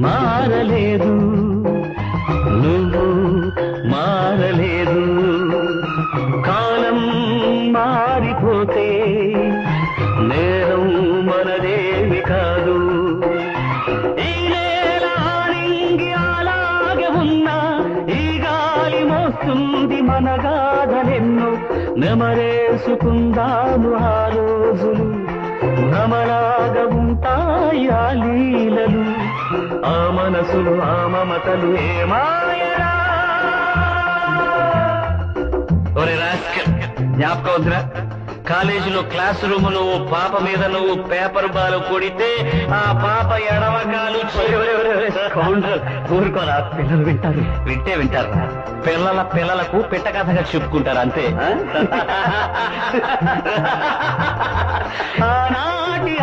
మారలేదు, నువ్వు మారలేదు. కాలం మారిపోతే నేరం మనదేవి కాదు. ఈ నేల ఆరింగి అలాగే ఉన్నా ఈ గాలి మోస్తుంది మన గాథలెన్నో. నెమరేసుకుందాము ఆ రోజులు, భ్రమలాగా ఉంటాయి ఆ లీలలు. ఆ మనసులు ఆ మమతలు ఏమాయరా. ఒరే రాస్కల్, జ్ఞాపకం వద్దురా? కాలేజీలో క్లాస్ రూమ్ లో పాప మీద నువ్వు పేపర్ బాల్ కొడితే ఆ పాప ఎడవకాలు ఊరుకోరా, పిల్లలు వింటారు. వింటే వింటారా? పిల్లలకు పిట్ట కథగా చెప్పుకుంటారు అంతే. ఆనాటి